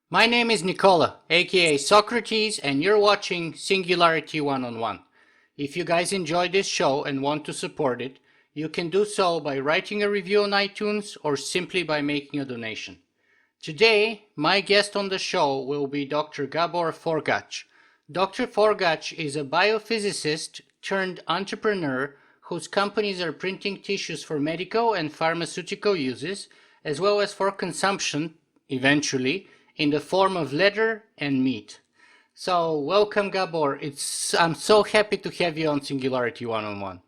My name is Nicola, aka Socrates, and you're watching Singularity One-on-One. If you guys enjoy this show and want to support it, you can do so by writing a review on iTunes or simply by making a donation. Today, my guest on the show will be Dr. Gabor Forgacs. Dr. Forgacs is a biophysicist turned entrepreneur whose companies are printing tissues for medical and pharmaceutical uses, as well as for consumption, eventually, in the form of leather and meat. So, welcome, Gabor. I'm so happy to have you on Singularity One-on-One.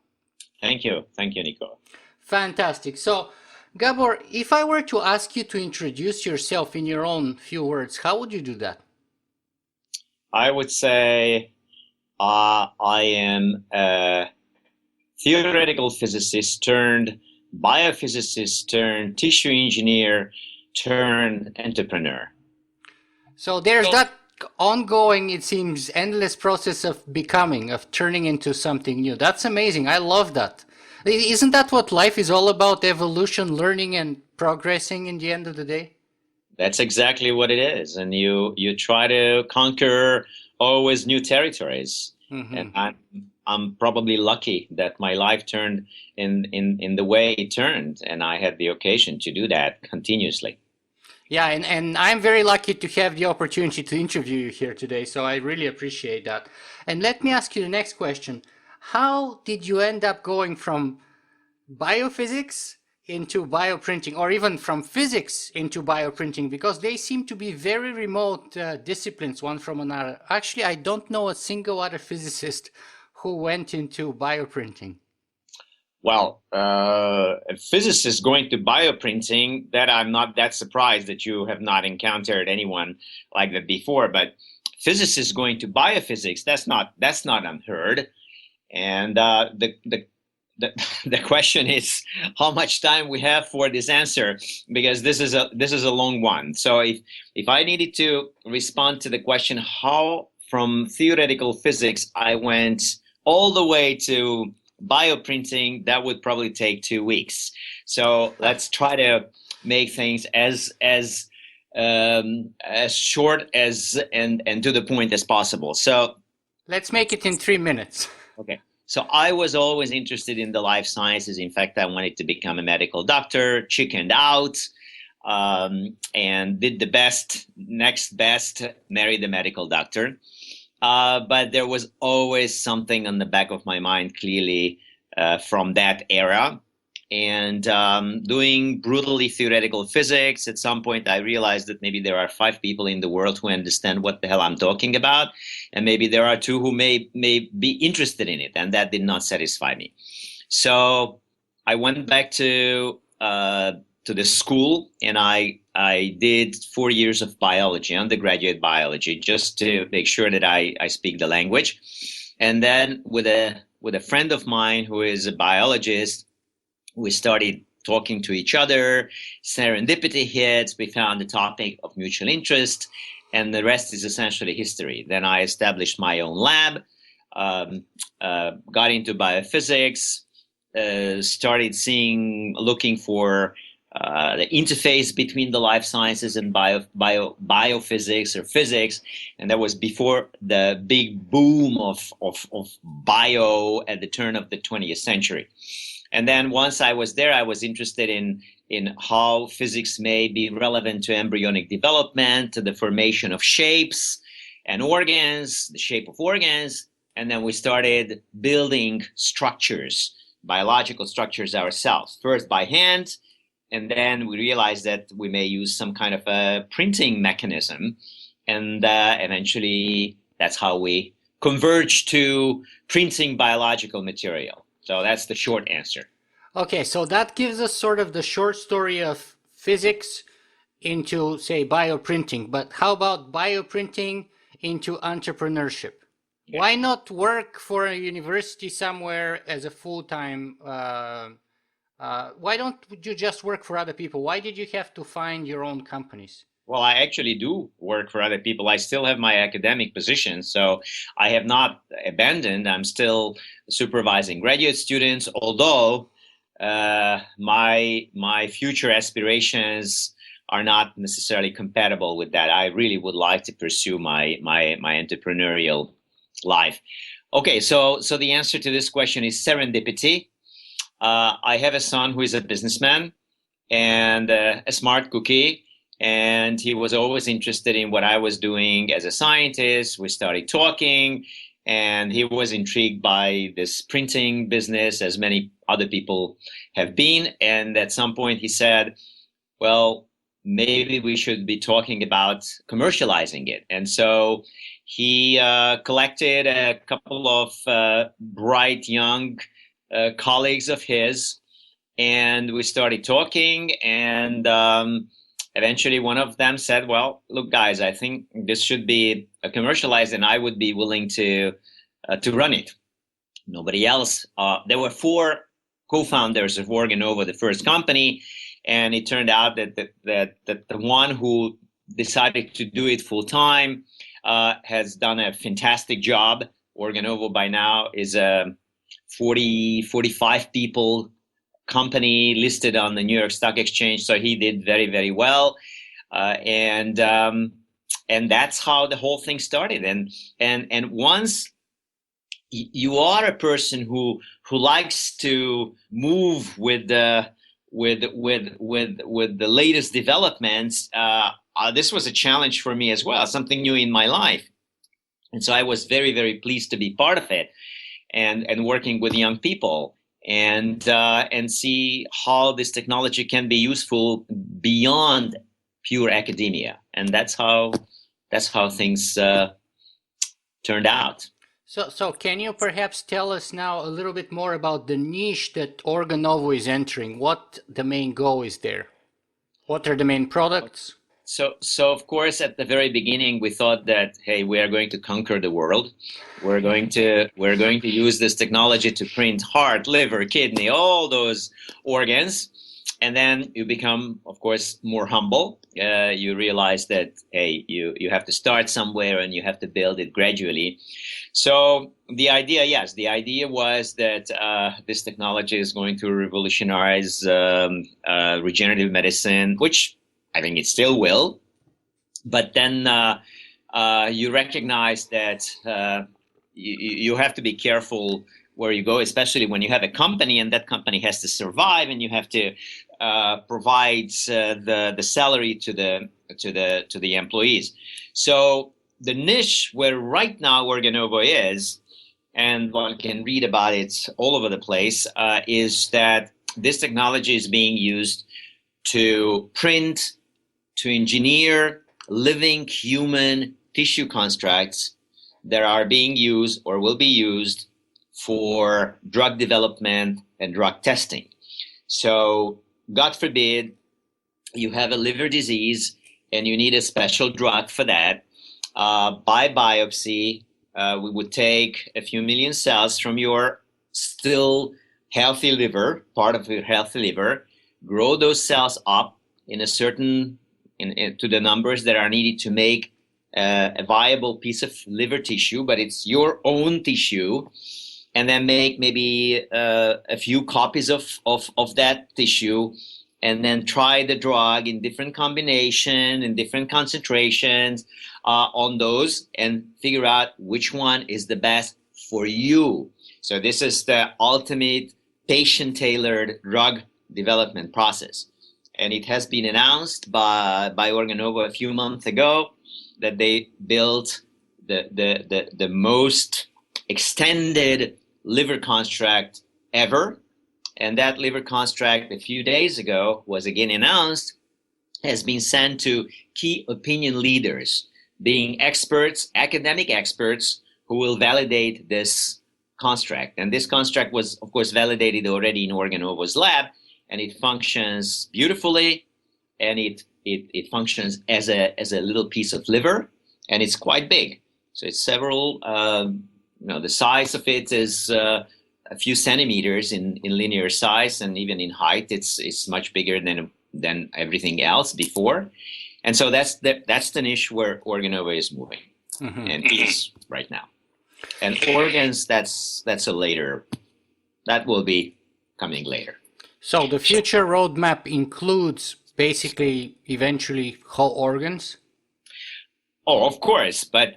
Thank you, Nico. Fantastic. So, Gabor, if I were to ask you to introduce yourself in your own few words, how would you do that? I would say I am a theoretical physicist turned biophysicist turned tissue engineer turned entrepreneur. So there's that ongoing, it seems, endless process of becoming, of turning into something new. That's amazing. I love that. Isn't that what life is all about? Evolution, learning, and progressing in the end of the day? That's exactly what it is. And you try to conquer always new territories. Mm-hmm. And I'm probably lucky that my life turned in the way it turned, and I had the occasion to do that continuously. Yeah, and I'm very lucky to have the opportunity to interview you here today, so I really appreciate that. And let me ask you the next question. How did you end up going from biophysics into bioprinting, or even from physics into bioprinting? Because they seem to be very remote disciplines, one from another. Actually, I don't know a single other physicist who went into bioprinting. Well, a physicist going to bioprinting, that I'm not that surprised that you have not encountered anyone like that before. But physicists going to biophysics, that's not unheard. And the question is how much time we have for this answer, because this is a long one. So if I needed to respond to the question how from theoretical physics I went all the way to bioprinting, that would probably take 2 weeks. So let's try to make things as short as and to the point as possible. So let's make it in 3 minutes. Okay. So I was always interested in the life sciences. In fact, I wanted to become a medical doctor, chickened out, and did the next best, married a medical doctor. But there was always something on the back of my mind, clearly, from that era. And doing brutally theoretical physics, at some point I realized that maybe there are 5 people in the world who understand what the hell I'm talking about. And maybe there are 2 who may be interested in it. And that did not satisfy me. So I went back to the school, and I did 4 years of biology, undergraduate biology, just to make sure that I speak the language. And then with a friend of mine who is a biologist, we started talking to each other. Serendipity hits. We found a topic of mutual interest, and the rest is essentially history. Then I established my own lab, got into biophysics, started looking for the interface between the life sciences and biophysics or physics. And that was before the big boom of bio at the turn of the 20th century. And then once I was there, I was interested in how physics may be relevant to embryonic development, to the formation of shapes and organs, the shape of organs. And then we started building structures, biological structures ourselves, first by hand. And then we realized that we may use some kind of a printing mechanism. And eventually, that's how we converged to printing biological material. So that's the short answer. Okay, so that gives us sort of the short story of physics into, say, bioprinting. But how about bioprinting into entrepreneurship? Yeah. Why not work for a university somewhere as a full-time? Why don't you just work for other people? Why did you have to find your own companies? Well, I actually do work for other people. I still have my academic position, so I have not abandoned. I'm still supervising graduate students, although my future aspirations are not necessarily compatible with that. I really would like to pursue my entrepreneurial life. Okay, so the answer to this question is serendipity. I have a son who is a businessman and a smart cookie, and he was always interested in what I was doing as a scientist. We started talking, and he was intrigued by this printing business, as many other people have been. And at some point, he said, well, maybe we should be talking about commercializing it. And so he collected a couple of bright young colleagues of his, and we started talking, and eventually one of them said, well, look, guys, I think this should be commercialized, and I would be willing to run it. Nobody else. There were four co-founders of Organovo, the first company, and it turned out that the one who decided to do it full time has done a fantastic job. Organovo by now is a 45 people company listed on the New York Stock Exchange, so he did very, very well, and that's how the whole thing started. And once you are a person who likes to move with the latest developments, this was a challenge for me as well, something new in my life, and so I was very, very pleased to be part of it, and working with young people, and see how this technology can be useful beyond pure academia, and that's how things turned out. So can you perhaps tell us now a little bit more about the niche that Organovo is entering? What the main goal is there? What are the main products? So of course, at the very beginning, we thought that, hey, we are going to conquer the world. We're going to use this technology to print heart, liver, kidney, all those organs. And then you become, of course, more humble. You realize that, hey, you have to start somewhere and you have to build it gradually. So the idea was that this technology is going to revolutionize regenerative medicine, which I think it still will. But then you recognize that you have to be careful where you go, especially when you have a company and that company has to survive, and you have to provide the salary to the employees. So the niche where right now Organovo is, and one can read about it all over the place, is that this technology is being used to print, to engineer living human tissue constructs that are being used or will be used for drug development and drug testing. So, God forbid, you have a liver disease and you need a special drug for that. By biopsy, we would take a few million cells from your still healthy liver, part of your healthy liver, grow those cells up in a certain to the numbers that are needed to make a viable piece of liver tissue, but it's your own tissue, and then make maybe a few copies of that tissue, and then try the drug in different combination, in different concentrations on those, and figure out which one is the best for you. So this is the ultimate patient-tailored drug development process. And it has been announced by Organovo a few months ago that they built the most extended liver construct ever. And that liver construct a few days ago was again announced, has been sent to key opinion leaders, being experts, academic experts, who will validate this construct. And this construct was, of course, validated already in Organovo's lab, and it functions beautifully, and it functions as a little piece of liver, and it's quite big. So it's several, the size of it is a few centimeters in linear size, and even in height, it's much bigger than everything else before. And so that's the niche where Organovo is moving, and is right now. And organs, that's a later, that will be coming later. So the future roadmap includes basically eventually whole organs? Oh, of course, but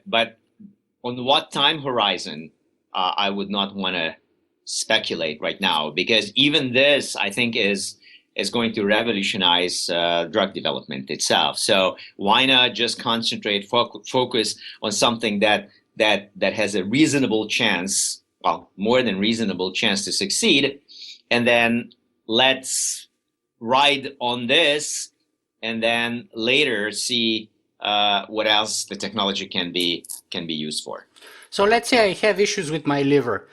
on what time horizon, I would not want to speculate right now, because even this, I think, is going to revolutionize drug development itself. So why not just concentrate, focus on something that has a reasonable chance, well, more than reasonable chance to succeed, and then let's ride on this, and then later see what else the technology can be used for. So let's say I have issues with my liver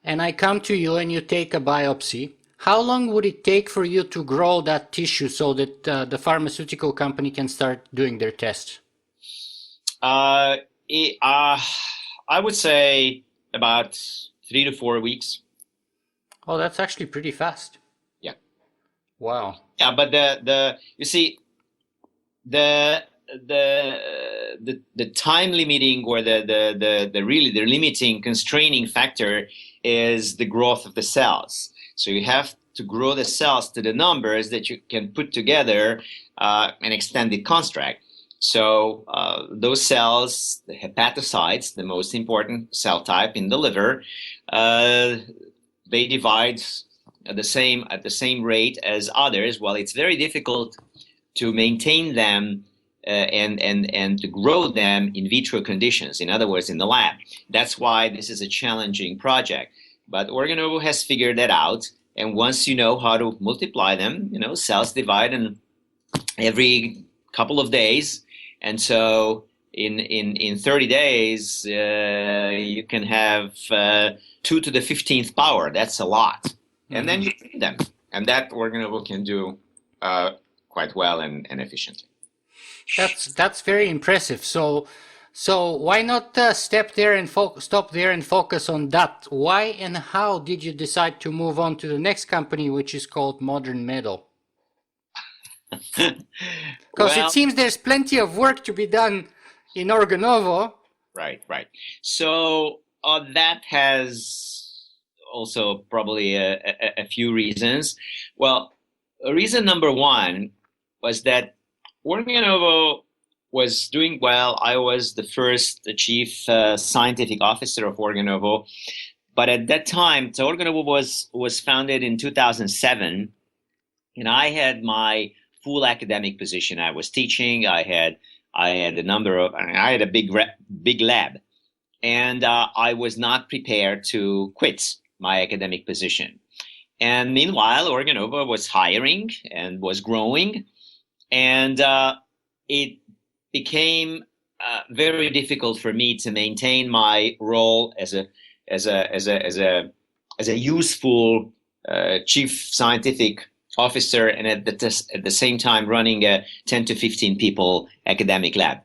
and I come to you and you take a biopsy. How long would it take for you to grow that tissue so that the pharmaceutical company can start doing their tests? Uh, it, uh, I would say about 3 to 4 weeks. Oh, that's actually pretty fast. Yeah. Wow. Yeah, but the you see the the time limiting, or the really the limiting constraining factor is the growth of the cells. So you have to grow the cells to the numbers that you can put together an extended construct. So those cells, the hepatocytes, the most important cell type in the liver, uh, they divide at the same rate as others. Well, it's very difficult to maintain them and to grow them in vitro conditions, in other words, in the lab. That's why this is a challenging project. But Organovo has figured that out. And once you know how to multiply them, cells divide in every couple of days. And so in 30 days, you can have 2 to the 15th power. That's a lot. And then you feed them. And that Organovo can do quite well and efficiently. That's very impressive. So why not stop there and focus on that? Why and how did you decide to move on to the next company, which is called Modern Metal? Because it seems there's plenty of work to be done in Organovo. Right. So that has also probably a few reasons. Well, reason number one was that Organovo was doing well. I was the first chief scientific officer of Organovo. But at that time, so Organovo was founded in 2007, and I had my full academic position. I was teaching. I had a big lab, and I was not prepared to quit my academic position. And meanwhile, Organovo was hiring and was growing, and it became very difficult for me to maintain my role as a useful chief scientific officer, and at the same time running a 10 to 15 people academic lab.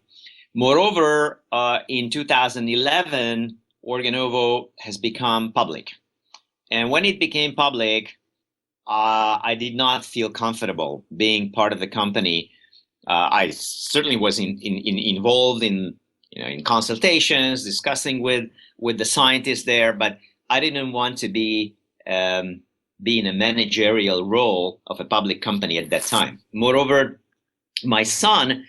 Moreover, in 2011, Organovo has become public. And when it became public, I did not feel comfortable being part of the company. I certainly was involved in consultations, discussing with the scientists there, but I didn't want to be in a managerial role of a public company at that time. Moreover, my son,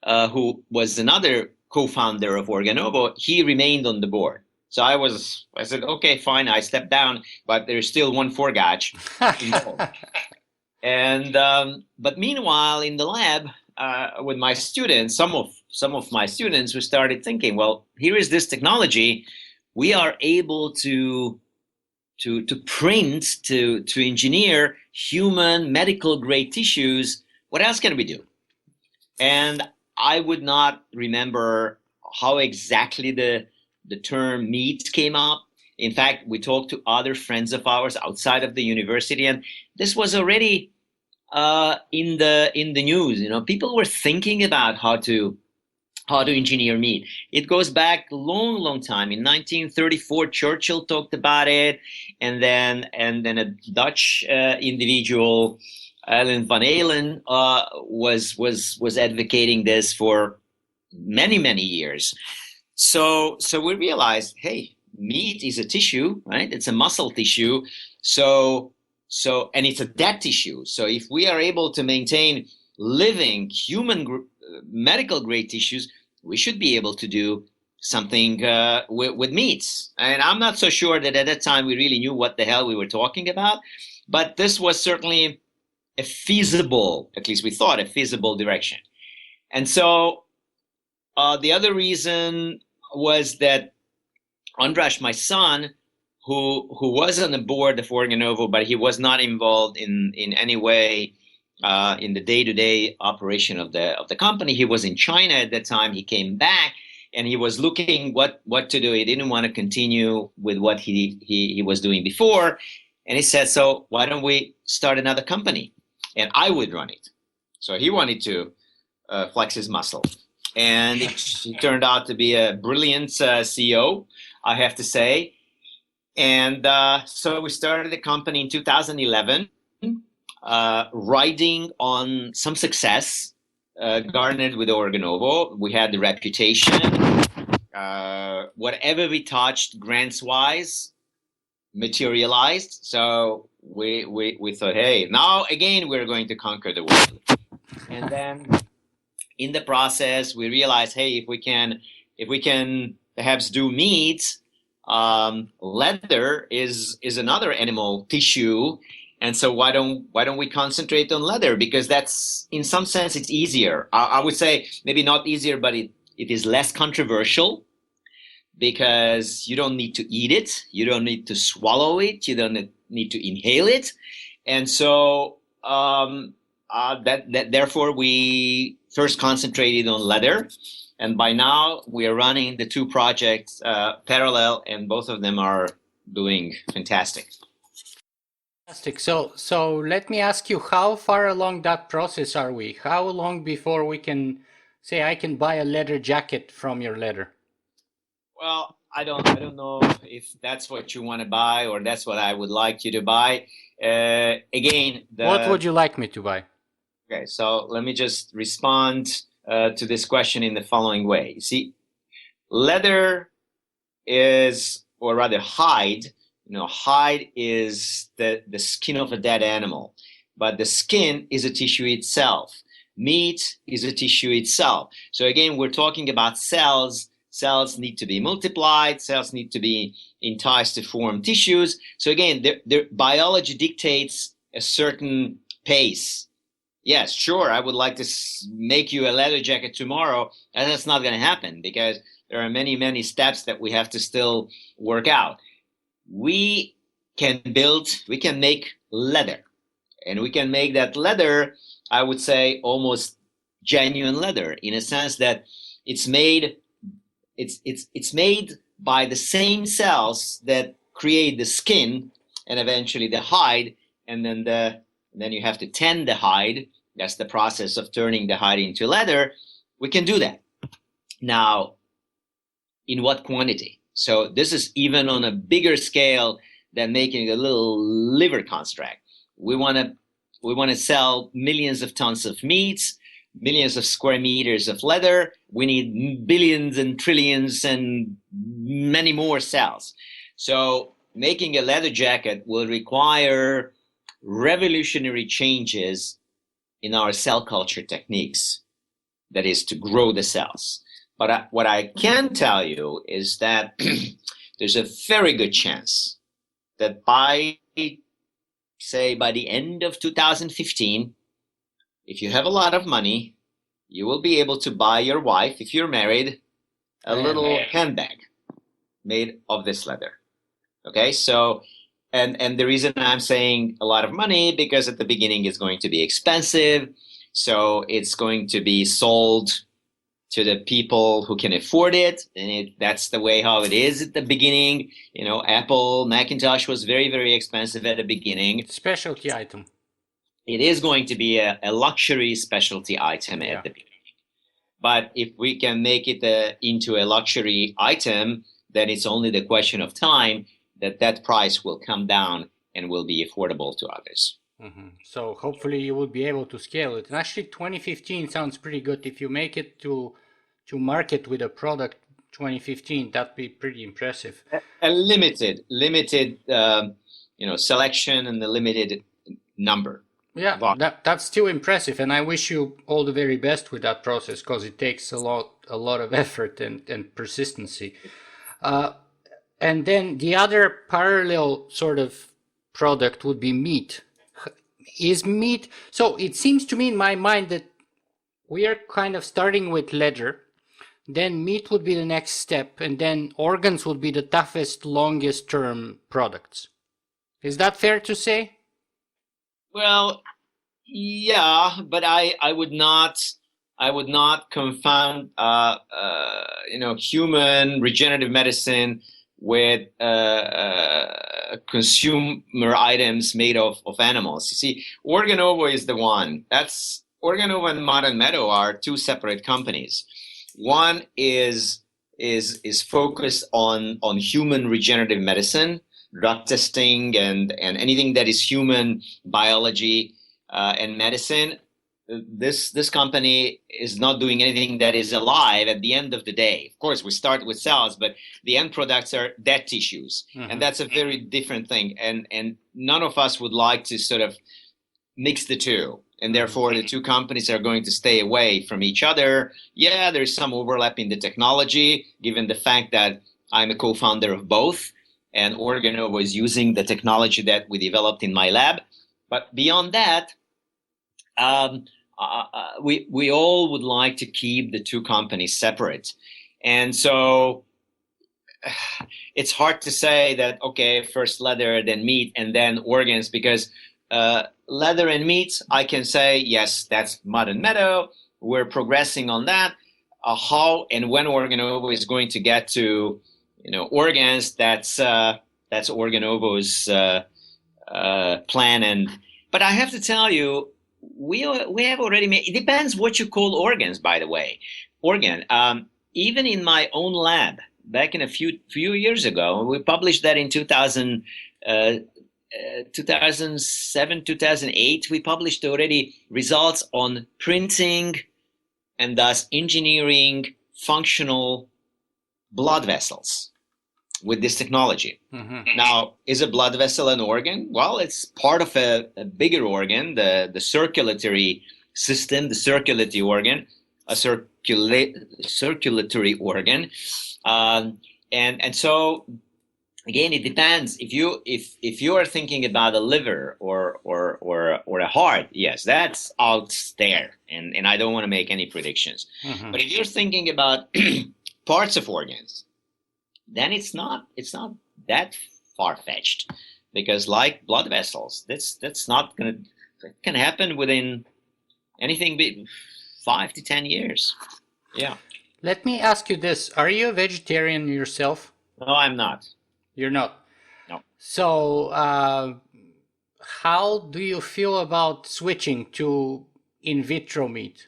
who was another co-founder of Organovo, he remained on the board. So I said, okay, fine, I stepped down, but there's still one Forgacs involved. And but meanwhile, in the lab with my students, some of my students, we started thinking, well, here is this technology. We are able to print, to engineer human medical grade tissues. What else can we do? And I would not remember how exactly the term meat came up. In fact, we talked to other friends of ours outside of the university, and this was already in the news. People were thinking about how to engineer meat. It goes back a long time. In 1934, Churchill talked about it, and then a Dutch individual, Alan van Alen, was advocating this for many years. So we realized, hey, meat is a tissue, right? It's a muscle tissue. So So, and it's a dead tissue. So if we are able to maintain living human medical grade tissues, we should be able to do something with meats. And I'm not so sure that at that time we really knew what the hell we were talking about, but this was certainly a feasible, at least we thought, a feasible direction. And so the other reason was that Andras, my son, who was on the board of Organovo, but he was not involved in any way in the day-to-day operation of the company. He was in China at that time. He came back and he was looking what to do. He didn't want to continue with what he was doing before. And he said, so why don't we start another company? And I would run it. So he wanted to flex his muscle. And he turned out to be a brilliant CEO, I have to say. And so we started the company in 2011, riding on some success garnered with Organovo. We had the reputation. Whatever we touched grants-wise materialized. So we thought, hey, now again we're going to conquer the world. And then in the process, we realized, hey, if we can perhaps do meat, leather is another animal tissue, and so why don't we concentrate on leather? Because that's, in some sense, it's easier. I would say maybe not easier, but it is less controversial because you don't need to eat it, you don't need to swallow it, you don't need to inhale it, and so therefore we first concentrated on leather. And by now, we are running the two projects parallel, and both of them are doing fantastic. Fantastic. So let me ask you, how far along that process are we? How long before we can say I can buy a leather jacket from your leather? Well, I don't know if that's what you want to buy or that's what I would like you to buy. Again, what would you like me to buy? Okay, so let me just respond to this question in the following way. You see, leather is, or rather hide, hide is the skin of a dead animal, but the skin is a tissue itself. Meat is a tissue itself. So again, we're talking about cells. Cells need to be multiplied. Cells need to be enticed to form tissues. So again, their biology dictates a certain pace. Yes, sure, I would like to make you a leather jacket tomorrow, and that's not going to happen because there are many, many steps that we have to still work out. We can make leather, and we can make that leather, I would say, almost genuine leather in a sense that it's made by the same cells that create the skin and eventually the hide, and then you have to tend the hide. That's the process of turning the hide into leather. We can do that. Now, in what quantity? So this is even on a bigger scale than making a little liver construct. We want to sell millions of tons of meats, millions of square meters of leather. We need billions and trillions and many more cells. So making a leather jacket will require revolutionary changes in our cell culture techniques, that is to grow the cells. But what I can tell you is that there's a very good chance that by the end of 2015, if you have a lot of money, you will be able to buy your wife, if you're married, a little handbag made of this leather. Okay, so and the reason I'm saying a lot of money, because at the beginning it's going to be expensive, so it's going to be sold to the people who can afford it, and that's the way how it is at the beginning. Apple Macintosh was very, very expensive at the beginning. Specialty item. It is going to be a luxury specialty item at the beginning. But if we can make it into a luxury item, then it's only the question of time that price will come down and will be affordable to others. Mm-hmm. So hopefully you will be able to scale it. And actually 2015 sounds pretty good. If you make it to market with a product 2015, that'd be pretty impressive. A limited selection and the limited number. Yeah, that's still impressive, and I wish you all the very best with that process because it takes a lot of effort and persistency. And then the other parallel sort of product would be meat. Is meat? So it seems to me in my mind that we are kind of starting with leather, then meat would be the next step, and then organs would be the toughest, longest term products. Is that fair to say? Well, yeah, but I would not confound human regenerative medicine with consumer items made of animals. You see, Organovo is the one. That's Organovo and Modern Meadow are two separate companies. One is focused on human regenerative medicine, drug testing, and anything that is human biology and medicine. This company is not doing anything that is alive at the end of the day. Of course, we start with cells, but the end products are dead tissues, and that's a very different thing. And none of us would like to sort of mix the two, and therefore the two companies are going to stay away from each other. Yeah, there's some overlap in the technology, given the fact that I'm a co-founder of both, and Organovo is using the technology that we developed in my lab. But beyond that, we all would like to keep the two companies separate. And so it's hard to say that, okay, first leather, then meat, and then organs, because leather and meat, I can say, yes, that's Modern Meadow. We're progressing on that. How and when Organovo is going to get to, organs, that's Organovo's plan. But I have to tell you, we have already made. It depends what you call organs, by the way. Organ. Even in my own lab, back in a few years ago, we published that in 2007, 2008. We published already results on printing and thus engineering functional blood vessels with this technology. Now, is a blood vessel an organ? Well, it's part of a bigger organ, the circulatory system, the circulatory organ, a circulatory organ, and so again, it depends. If you are thinking about a liver or a heart, yes, that's out there, and I don't want to make any predictions. But if you're thinking about parts of organs, then it's not that far-fetched, because like blood vessels, that's not gonna, it can happen within anything 5 to 10 years. Yeah. Let me ask you this: are you a vegetarian yourself? No, I'm not. You're not. No. So, how do you feel about switching to in vitro meat?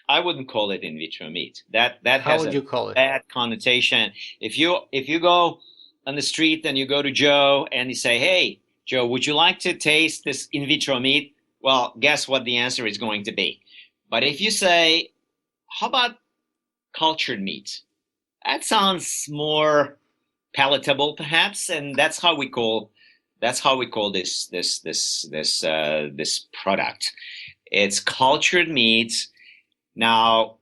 I wouldn't call it in vitro meat. That How has would a you call it? bad connotation. If you go on the street and you go to Joe and you say, "Hey, Joe, would you like to taste this in vitro meat?" Well, guess what the answer is going to be. But if you say, "How about cultured meat?" That sounds more palatable, perhaps, and that's how we call this product. It's cultured meat. Now,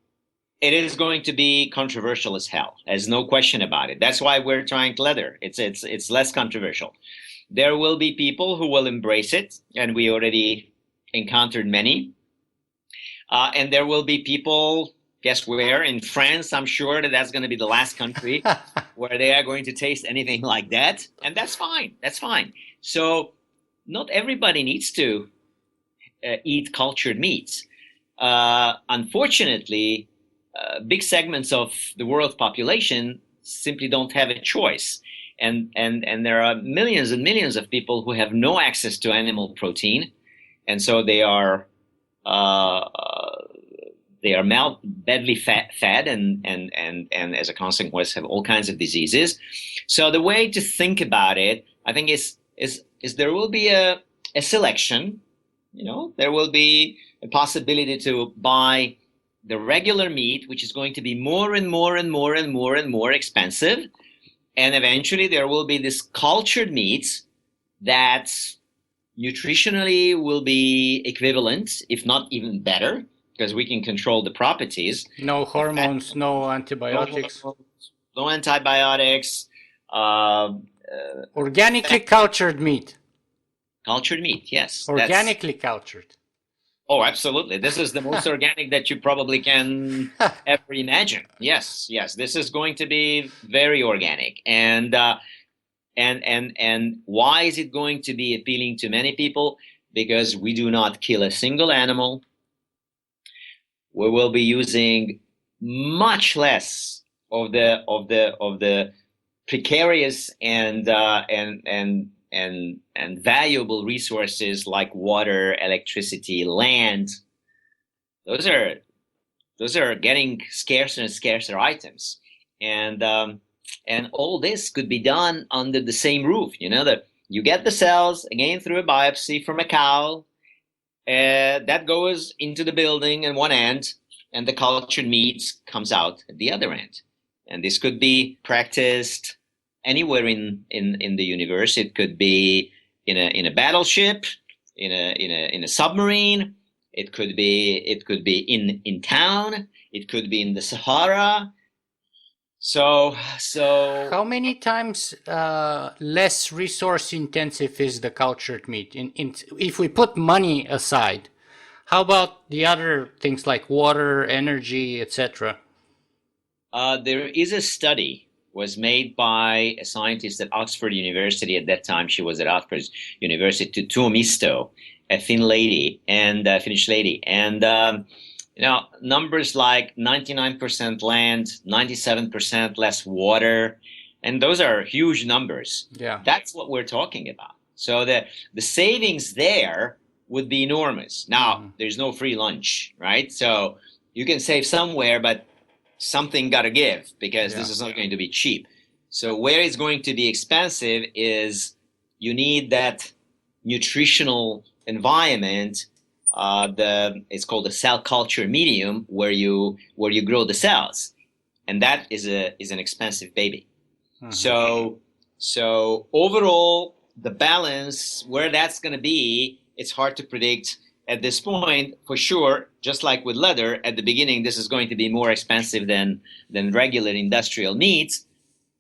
it is going to be controversial as hell. There's no question about it. That's why we're trying leather. It's less controversial. There will be people who will embrace it, and we already encountered many. And there will be people, guess where? In France, I'm sure that's going to be the last country where they are going to taste anything like that. And that's fine. That's fine. So not everybody needs to eat cultured meats. Unfortunately, big segments of the world population simply don't have a choice. And there are millions and millions of people who have no access to animal protein. And so they are badly fed and as a consequence have all kinds of diseases. So the way to think about it, I think, is there will be a selection. There will be a possibility to buy the regular meat, which is going to be more and more and more and more and more expensive. And eventually there will be this cultured meats, that nutritionally will be equivalent, if not even better, because we can control the properties. No hormones, no No antibiotics. hormones, no antibiotics, uh, Organically cultured meat. cultured meat. Yes, that's. Organically cultured. Oh, absolutely. This is the most organic that you probably can ever imagine. Yes, yes. This is going to be very organic, and why is it going to be appealing to many people? Because we do not kill a single animal. We will be using much less of the precarious and valuable resources like water, electricity, land. Those are those are getting scarcer and scarcer items, and all this could be done under the same roof. You know that you get the cells again through a biopsy from a cow, that goes into the building at one end, and the cultured meat comes out at the other end. And this could be practiced anywhere in the universe. It could be in a battleship, in a submarine. It could be in town. It could be in the Sahara. So How many times less resource intensive is the cultured meat? If we put money aside, how about the other things like water, energy, etc.? there is a study was made by a scientist at Oxford University. At that time, she was at Oxford University, Tuomisto, a thin lady and a Finnish lady, and numbers like 99% land, 97% less water, and those are huge numbers. Yeah. That's what we're talking about. So the savings there would be enormous. Now, there's no free lunch, right? So you can save somewhere, but something got to give, because this is not going to be cheap. So where it's going to be expensive is you need that nutritional environment. It's called a cell culture medium, where you grow the cells, and that is an expensive baby. So overall, the balance where that's going to be, it's hard to predict at this point for sure. Just like with leather, at the beginning, this is going to be more expensive than regular industrial meats,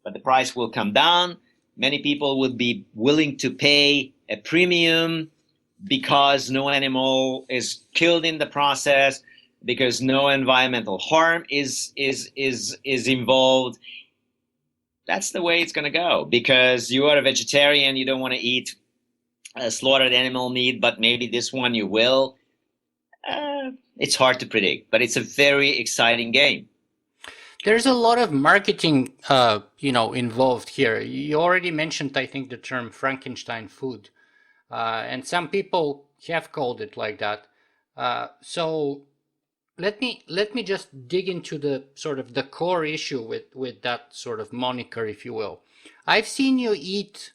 but the price will come down. Many people would be willing to pay a premium because no animal is killed in the process, because no environmental harm is involved. That's the way it's going to go. Because you are a vegetarian, you don't want to eat slaughtered animal meat, but maybe this one you will. It's hard to predict, but it's a very exciting game. There's a lot of marketing, involved here. You already mentioned, I think, the term Frankenstein food. And some people have called it like that. So let me just dig into the sort of the core issue with that sort of moniker, if you will. I've seen you eat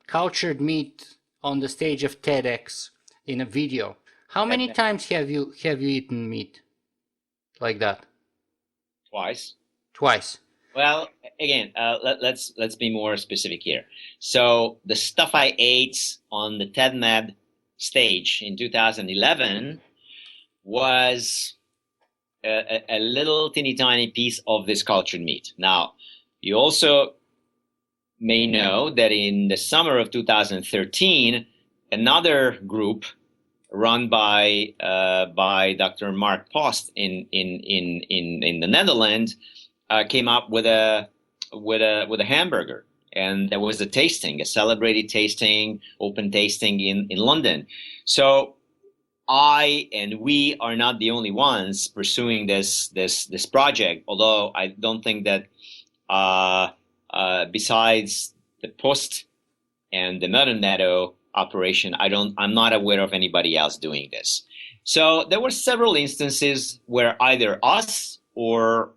cultured meat on the stage of TEDx in a video. How many times have you eaten meat like that? Twice. Well, again, let's be more specific here. So the stuff I ate on the TEDmed stage in 2011 was a little teeny tiny piece of this cultured meat. Now, you also may know that in the summer of 2013, another group run by Dr. Mark Post in the Netherlands came up with a hamburger, and there was a celebrated tasting, open tasting in London. So I and we are not the only ones pursuing this project, although I don't think that besides the Post and the Modern Meadow operation, I'm not aware of anybody else doing this. So there were several instances where either us or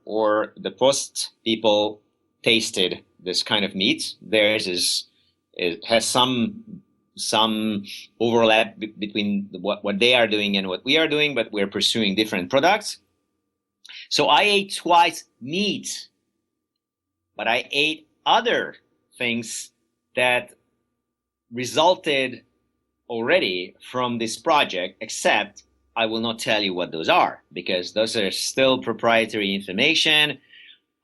the Post people tasted this kind of meat. It has some overlap between what they are doing and what we are doing, but we're pursuing different products. So I ate twice meat, but I ate other things that resulted already from this project, except I will not tell you what those are because those are still proprietary information.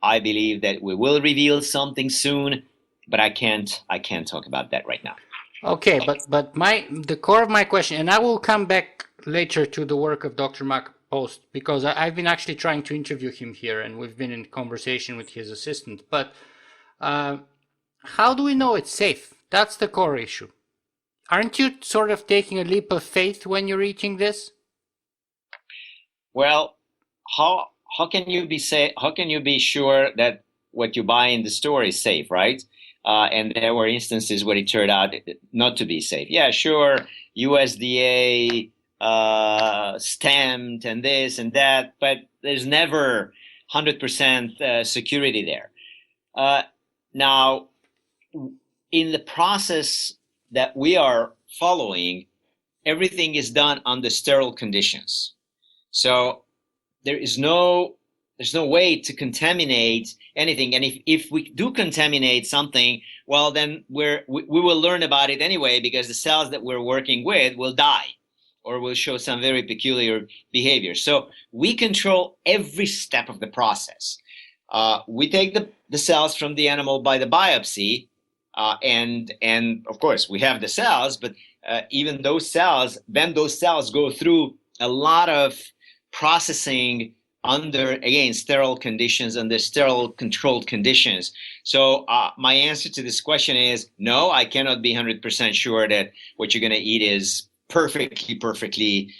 I believe that we will reveal something soon, but I can't talk about that right now. Okay, but the core of my question, and I will come back later to the work of Dr. Mark Post because I've been actually trying to interview him here, and we've been in conversation with his assistant. But how do we know it's safe? That's the core issue. Aren't you sort of taking a leap of faith when you're eating this? Well, how can you be how can you be sure that what you buy in the store is safe, right? And there were instances where it turned out not to be safe. Yeah, sure, USDA stamped and this and that, but there's never 100% security there. Now, in the process that we are following, everything is done under sterile conditions. So there's no way to contaminate anything. And if we do contaminate something, well, then we will learn about it anyway because the cells that we're working with will die or will show some very peculiar behavior. So we control every step of the process. We take the cells from the animal by the biopsy, and of course we have the cells, but even those cells go through a lot of processing under, again, sterile conditions, under sterile controlled conditions. So my answer to this question is no, I cannot be 100% sure that what you're going to eat is perfectly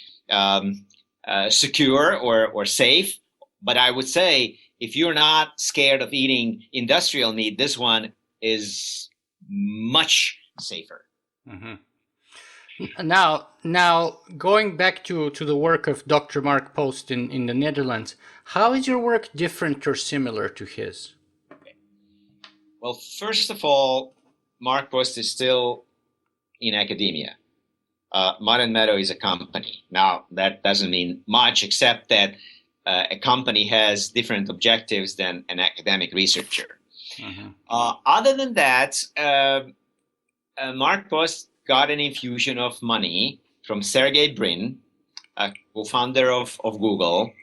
secure or safe. But I would say if you're not scared of eating industrial meat, this one is much safer. Mm-hmm. Now, going back to the work of Dr. Mark Post in the Netherlands, how is your work different or similar to his? Okay. Well, first of all, Mark Post is still in academia. Modern Meadow is a company. Now, that doesn't mean much except that a company has different objectives than an academic researcher. Mm-hmm. Other than that, Mark Post got an infusion of money from Sergey Brin, co-founder of Google,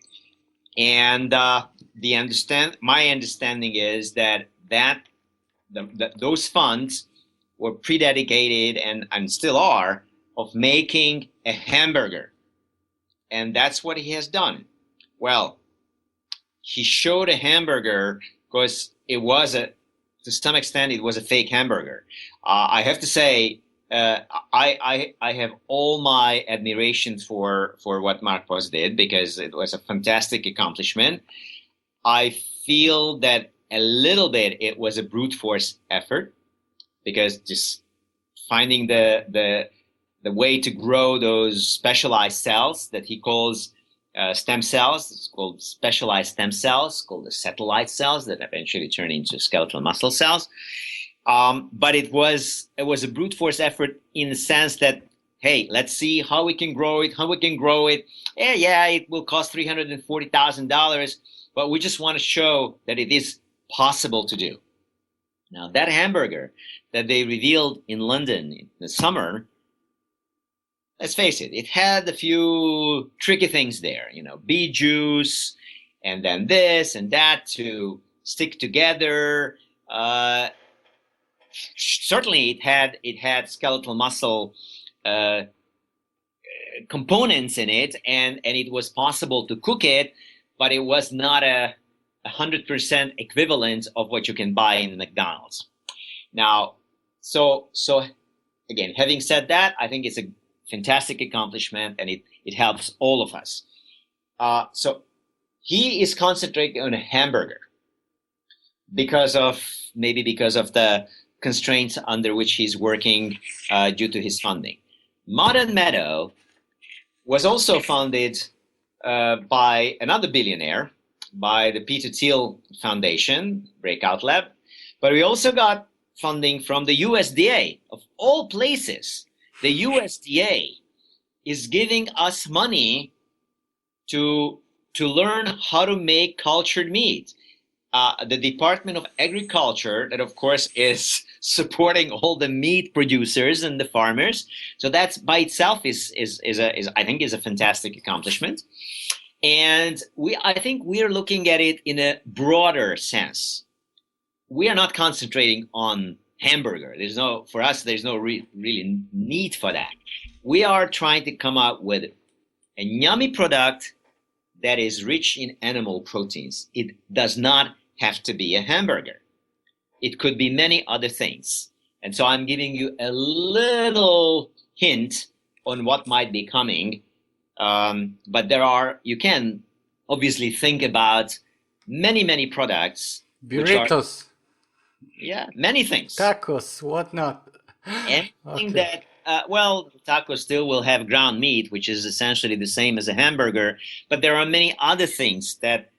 and my understanding is that those funds were pre-dedicated and still are of making a hamburger, and that's what he has done. Well, he showed a hamburger because to some extent it was a fake hamburger. I have to say, I have all my admiration for what Mark Post did because it was a fantastic accomplishment. I feel that a little bit it was a brute force effort because just finding the way to grow those specialized cells that he calls stem cells. It's called specialized stem cells, called the satellite cells that eventually turn into skeletal muscle cells. But it was a brute force effort in the sense that, hey, let's see how we can grow it. Yeah, it will cost $340,000, but we just want to show that it is possible to do. Now, that hamburger that they revealed in London in the summer, let's face it, it had a few tricky things there, bee juice, and then this and that to stick together. Certainly, it had skeletal muscle components in it, and it was possible to cook it, but it was not a 100% equivalent of what you can buy in McDonald's. Now, so again, having said that, I think it's a fantastic accomplishment, and it helps all of us. So he is concentrating on a hamburger because of the constraints under which he's working due to his funding. Modern Meadow was also founded by another billionaire, by the Peter Thiel Foundation, Breakout Lab, but we also got funding from the USDA, of all places. The USDA is giving us money to learn how to make cultured meat. the Department of Agriculture, that of course is supporting all the meat producers and the farmers. So that's by itself is I think is a fantastic accomplishment. And I think we are looking at it in a broader sense. We are not concentrating on hamburger. For us, there's no really need for that. We are trying to come up with a yummy product that is rich in animal proteins. It does not have to be a hamburger. It could be many other things. And so I'm giving you a little hint on what might be coming. But you can obviously think about many products. Burritos. Many things. Tacos, whatnot. Anything that, tacos still will have ground meat, which is essentially the same as a hamburger. But there are many other things that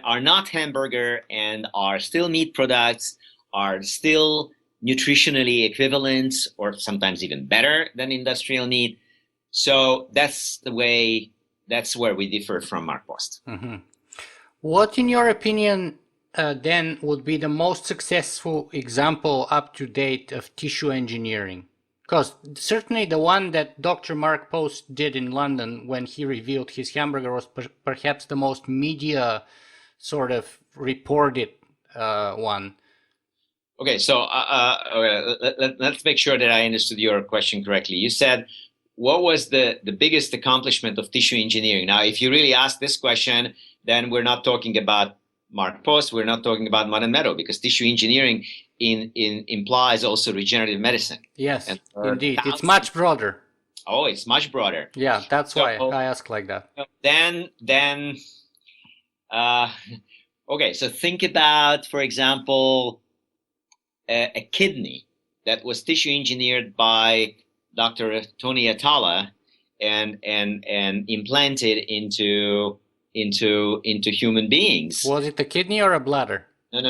are not hamburger and are still meat products, are still nutritionally equivalent or sometimes even better than industrial meat. So that's where we differ from Mark Post. Mm-hmm. What, in your opinion, then would be the most successful example up to date of tissue engineering? Because certainly the one that Dr. Mark Post did in London when he revealed his hamburger was perhaps the most media sort of reported one. Okay, so let's make sure that I understood your question correctly. You said, what was the biggest accomplishment of tissue engineering? Now, if you really ask this question, then we're not talking about Mark Post, we're not talking about Modern Meadow, because tissue engineering implies also regenerative medicine. Yes, indeed. It's much broader. Oh, it's much broader. Yeah, that's why I ask like that. Okay, so think about, for example, a kidney that was tissue engineered by Dr. Tony Atala and implanted into human beings. Was it a kidney or a bladder? No.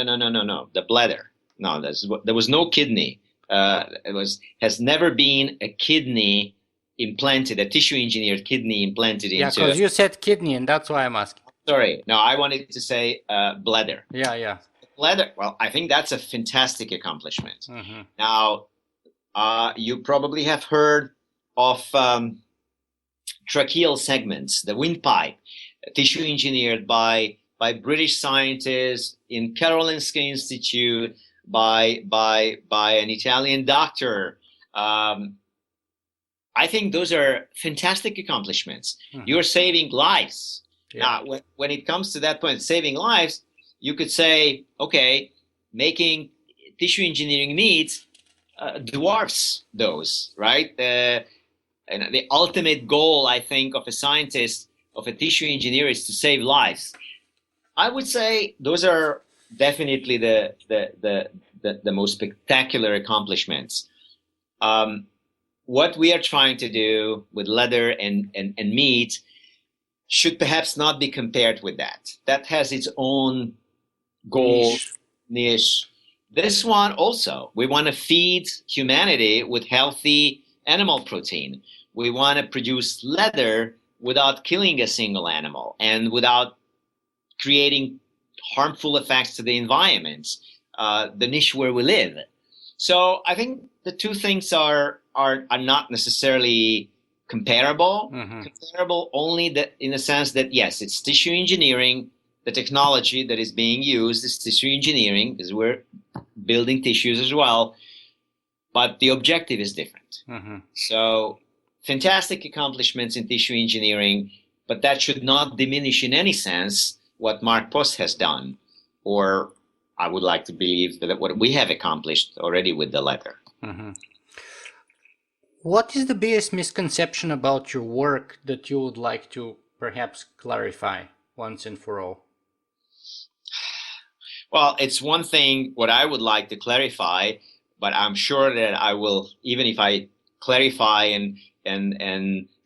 The bladder. No, there was no kidney. Has never been a kidney implanted, a tissue engineered kidney implanted into. Yeah, because you said kidney, and that's why I'm asking. Sorry, no, I wanted to say bladder. Yeah. Bladder. Well, I think that's a fantastic accomplishment. Mm-hmm. Now, you probably have heard of tracheal segments, the windpipe, tissue engineered by British scientists in Karolinska Institute, by an Italian doctor. I think those are fantastic accomplishments. Mm-hmm. You're saving lives. Yeah. Now, when it comes to that point, saving lives, you could say, okay, making tissue engineering meat dwarfs those, right? And the ultimate goal, I think, of a scientist, of a tissue engineer, is to save lives. I would say those are definitely the most spectacular accomplishments. What we are trying to do with leather and meat should perhaps not be compared with that. That has its own goal, niche. This one also, we want to feed humanity with healthy animal protein. We want to produce leather without killing a single animal and without creating harmful effects to the environment, the niche where we live. So I think the two things are not necessarily comparable. Mm-hmm. Comparable only that in the sense that, yes, it's tissue engineering. The technology that is being used is tissue engineering, because we're building tissues as well, but the objective is different. Mm-hmm. So fantastic accomplishments in tissue engineering, but that should not diminish in any sense what Mark Post has done, or I would like to believe that what we have accomplished already with the leather. Mm-hmm. What is the biggest misconception about your work that you would like to perhaps clarify once and for all? Well, it's one thing what I would like to clarify, but I'm sure that I will, even if I clarify and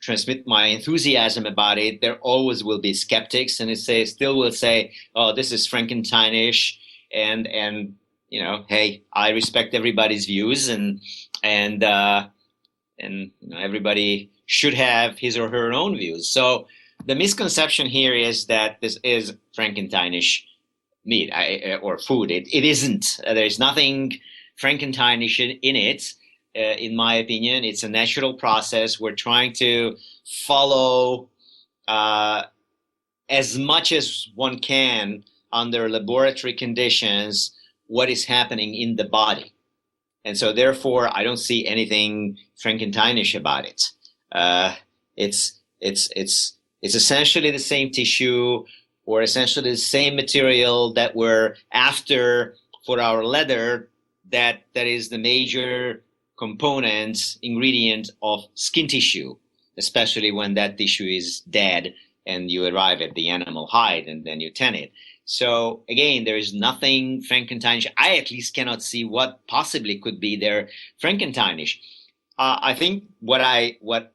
transmit my enthusiasm about it, there always will be skeptics, and still will say, "Oh, this is Frankensteinish," and you know, hey, I respect everybody's views, and you know, everybody should have his or her own views. So the misconception here is that this is Frankensteinish. meat or food. It isn't. There's nothing Frankensteinish in it. In my opinion, it's a natural process. We're trying to follow as much as one can under laboratory conditions what is happening in the body. And so therefore, I don't see anything Frankensteinish about it. It's essentially the same tissue or essentially the same material that we're after for our leather that is the major component, ingredient of skin tissue, especially when that tissue is dead and you arrive at the animal hide and then you tan it. So again, there is nothing Frankensteinish. I at least cannot see what possibly could be there Frankensteinish. I think what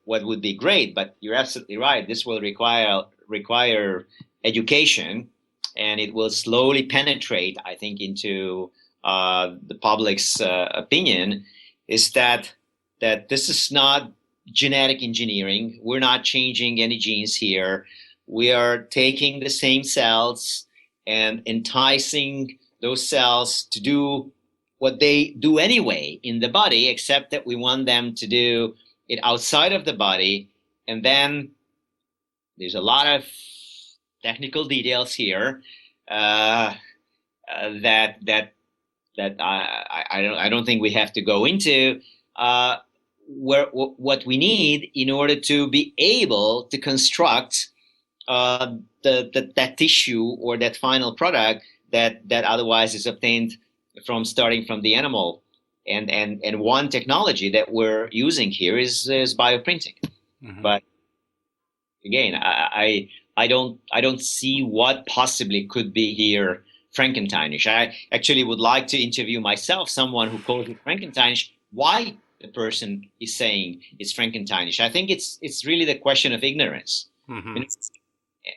would be great, but you're absolutely right. This will require education, and it will slowly penetrate, I think, into the public's opinion. Is that this is not genetic engineering. We're not changing any genes here. We are taking the same cells and enticing those cells to do what they do anyway in the body, except that we want them to do it outside of the body. And then there's a lot of technical details here that I don't think we have to go into. What we need in order to be able to construct that tissue or that final product that otherwise is obtained from starting from the animal. And one technology that we're using here is bioprinting. Mm-hmm. But again, I don't see what possibly could be here Frankensteinish. I actually would like to interview myself someone who calls it Frankensteinish. Why the person is saying it's Frankensteinish? I think it's really the question of ignorance. Mm-hmm.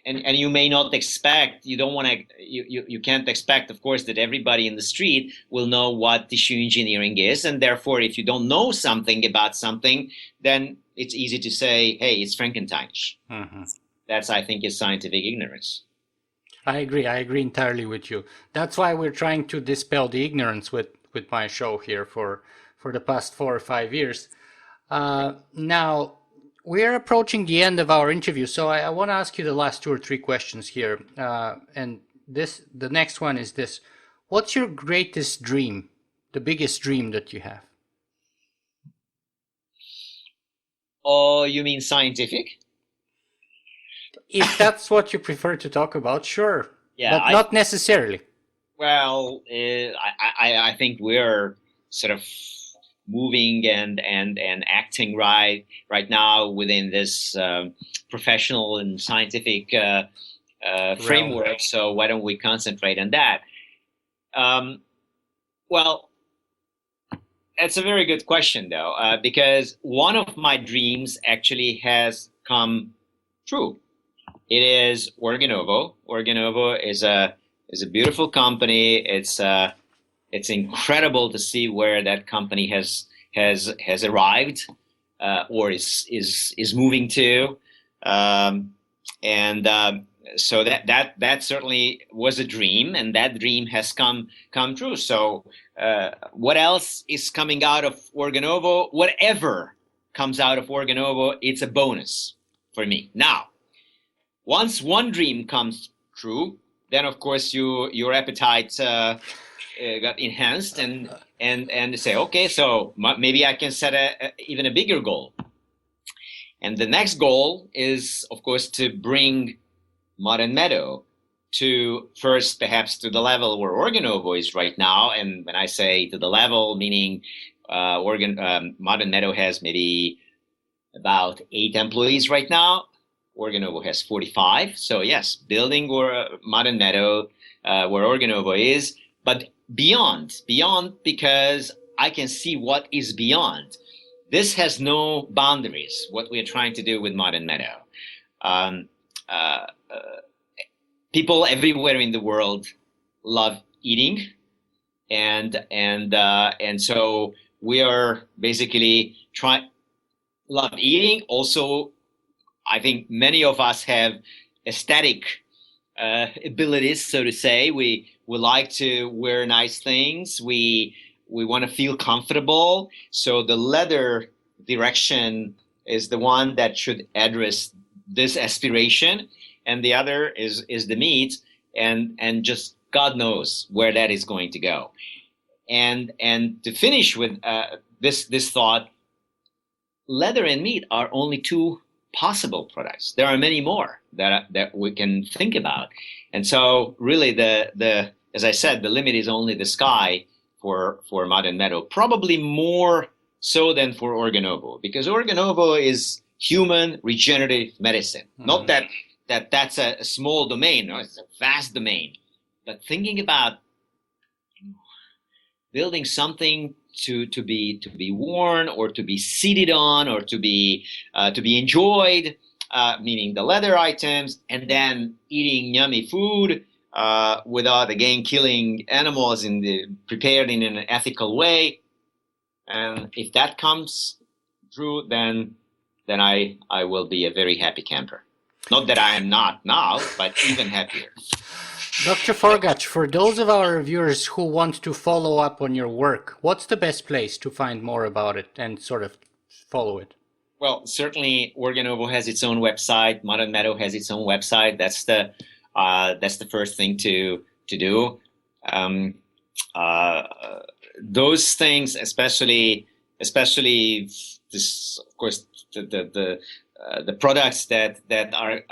And you may not expect, you can't expect, of course, that everybody in the street will know what tissue engineering is. And therefore, if you don't know something about something, then it's easy to say, hey, it's Frankensteinish. Mm-hmm. That's, I think, is scientific ignorance. I agree entirely with you. That's why we're trying to dispel the ignorance with my show here for the past 4 or 5 years. Now, we're approaching the end of our interview, so I want to ask you the last 2 or 3 questions here. And the next one is this. What's your greatest dream, the biggest dream that you have? Oh, you mean scientific? If that's what you prefer to talk about, sure. Yeah, but not necessarily. Well, I think we're sort of moving and acting right now within this professional and scientific framework. So why don't we concentrate on that? Well, that's a very good question, though, because one of my dreams actually has come true. It is Organovo. Organovo is a beautiful company. It's incredible to see where that company has arrived or is moving to, so that certainly was a dream, and that dream has come true. So what else is coming out of Organovo? Whatever comes out of Organovo, it's a bonus for me. Now, once one dream comes true, then of course your appetite got enhanced and say, okay, so maybe I can set even a bigger goal. And the next goal is, of course, to bring Modern Meadow to first, perhaps to the level where Organovo is right now. And when I say to the level, meaning Modern Meadow has maybe about 8 employees right now. Organovo has 45. So yes, building Modern Meadow where Organovo is, but beyond, because I can see what is beyond. This has no boundaries, what we are trying to do with Modern Meadow. People everywhere in the world love eating, and so we are basically love eating. Also, I think many of us have aesthetic abilities, so to say. We We like to wear nice things. We want to feel comfortable. So the leather direction is the one that should address this aspiration, and the other is the meat, and just God knows where that is going to go. And to finish with this thought, leather and meat are only two possible products. There are many more that we can think about, and so really the as I said, the limit is only the sky for modern meadow. Probably more so than for organovo, because organovo is human regenerative medicine. Mm-hmm. Not that's a small domain. No, it's a vast domain. But thinking about building something to be worn or to be seated on or to be enjoyed, meaning the leather items, and then eating yummy food without again killing animals prepared in an ethical way. And if that comes true, then I will be a very happy camper. Not that I am not now, but even happier. Dr. Forgacs, for those of our viewers who want to follow up on your work, what's the best place to find more about it and sort of follow it? Well, certainly Organovo has its own website. Modern Meadow has its own website. That's the first thing to do. Those things, especially this, of course, the products that are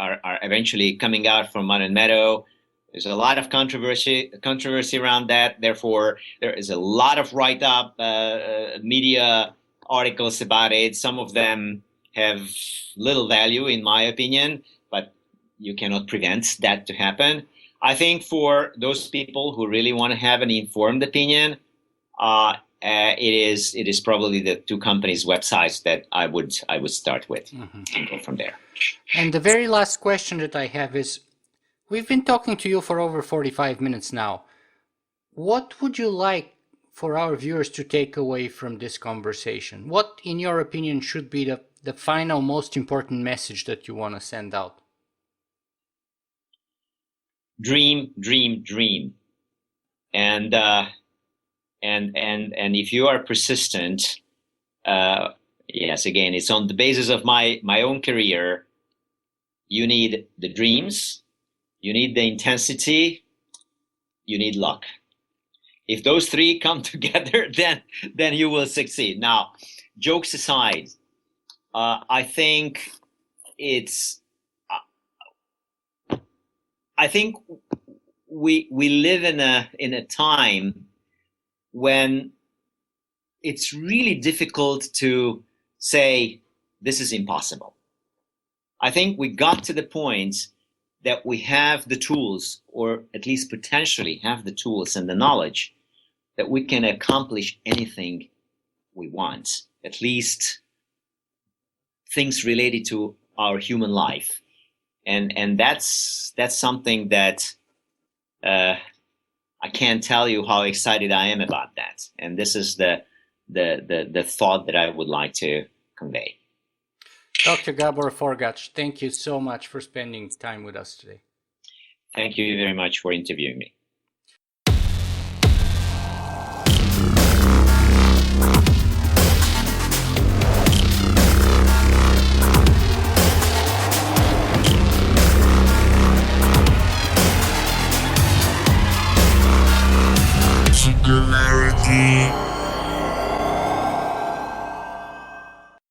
eventually coming out from Modern Meadow. There's a lot of controversy around that. Therefore, there is a lot of write-up media articles about it. Some of them have little value, in my opinion, but you cannot prevent that to happen. I think for those people who really want to have an informed opinion, it is probably the two companies' websites that I would start with and go from there. And the very last question that I have is, we've been talking to you for over 45 minutes now. What would you like for our viewers to take away from this conversation? What, in your opinion, should be the final, most important message that you want to send out? Dream, dream, dream. And if you are persistent, yes, again, it's on the basis of my own career. You need the dreams. You need the intensity, you need luck. If those three come together, then you will succeed. Now, jokes aside, I think we live in a time when it's really difficult to say this is impossible. I think we got to the point that we have the tools, or at least potentially have the tools and the knowledge that we can accomplish anything we want, at least things related to our human life. And that's something that I can't tell you how excited I am about that. And this is the thought that I would like to convey. Dr. Gabor Forgacs, thank you so much for spending time with us today. Thank you very much for interviewing me. Singularity.